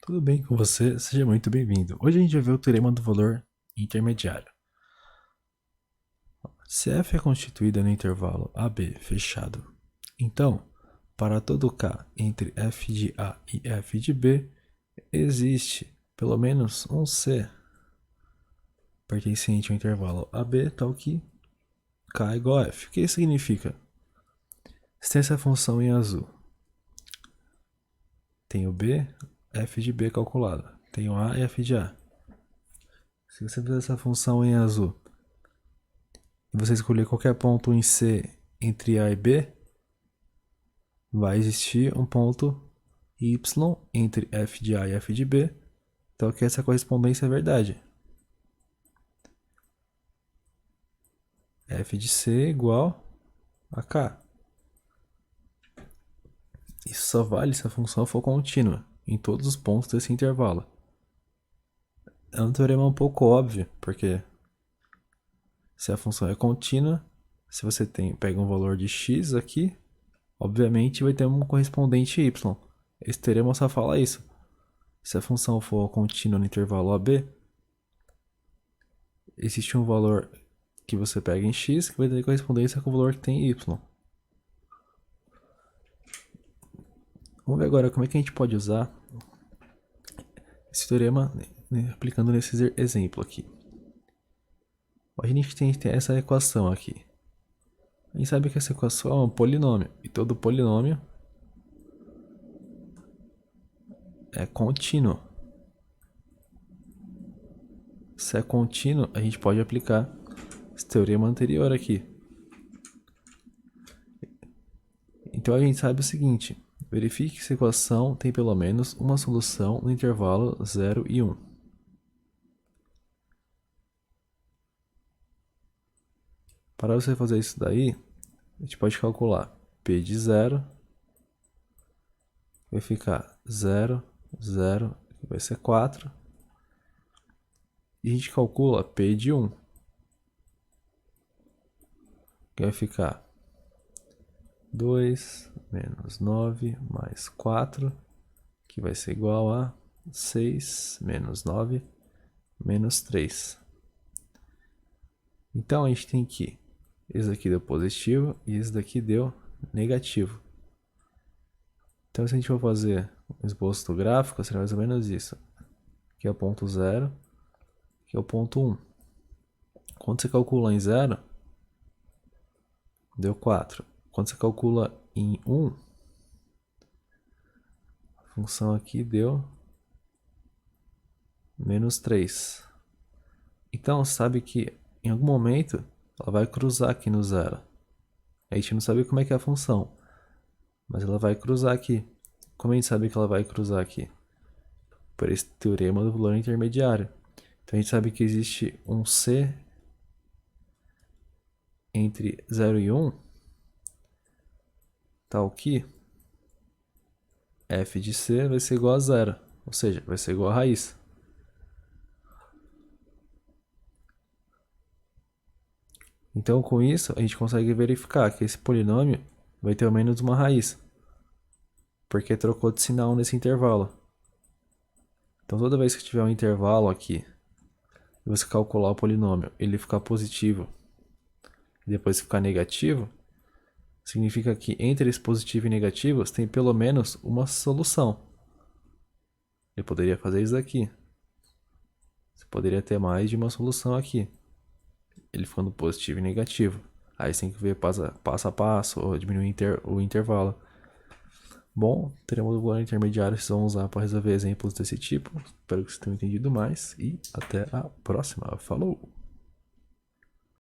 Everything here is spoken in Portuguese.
Tudo bem com você? Seja muito bem-vindo. Hoje a gente vai ver o teorema do valor intermediário. Se f é constituída no intervalo AB fechado, então, para todo k entre f de A e f de B, existe pelo menos um c pertencente ao intervalo AB, tal que k é igual a f. O que isso significa? Se tem essa função em azul, tem o B, f de B calculado, tem o A e f de A. Se você fizer essa função em azul e você escolher qualquer ponto em C entre A e B, vai existir um ponto Y entre f de A e f de B, então que essa correspondência é verdade. F de C igual a K. Isso só vale se a função for contínua em todos os pontos desse intervalo. É um teorema um pouco óbvio, porque se a função é contínua, se você pega um valor de x aqui, obviamente vai ter um correspondente y. Esse teorema só fala isso. Se a função for contínua no intervalo AB, existe um valor que você pega em x que vai ter correspondência com o valor que tem em y. Vamos ver agora como é que a gente pode usar esse teorema aplicando nesse exemplo aqui. A gente tem essa equação aqui. A gente sabe que essa equação é um polinômio, e todo polinômio é contínuo. Se é contínuo, a gente pode aplicar esse teorema anterior aqui. Então a gente sabe o seguinte: verifique que essa equação tem pelo menos uma solução no intervalo 0 e 1. Para você fazer isso daí, a gente pode calcular P de 0, vai ficar 0, 0, que vai ser 4. E a gente calcula P de 1, que vai ficar 2 menos 9 mais 4, que vai ser igual a 6 menos 9 menos 3. Então a gente tem que esse daqui deu positivo e esse daqui deu negativo. Então se a gente for fazer um esboço do gráfico, será mais ou menos isso. Aqui é o ponto 0, aqui é o ponto 1. Quando você calcula em 0, deu 4. Quando você calcula em 1, a função aqui deu menos 3. Então, sabe que em algum momento ela vai cruzar aqui no 0. A gente não sabe como é que é a função, mas ela vai cruzar aqui. Como a gente sabe que ela vai cruzar aqui? Por esse teorema do valor intermediário. Então a gente sabe que existe um C entre 0 e 1, tal que f de C vai ser igual a 0, ou seja, vai ser igual a raiz. Então com isso a gente consegue verificar que esse polinômio vai ter ao menos uma raiz, porque trocou de sinal nesse intervalo. Então toda vez que tiver um intervalo aqui, e você calcular o polinômio, ele ficar positivo e depois ficar negativo, significa que entre esse positivo e negativos tem pelo menos uma solução. Eu poderia fazer isso aqui. Você poderia ter mais de uma solução aqui. Ele ficando positivo e negativo. Aí você tem que ver passo a passo ou diminuir o intervalo. Bom, teremos o valor intermediário que vocês vão usar para resolver exemplos desse tipo. Espero que vocês tenham entendido mais e até a próxima. Falou!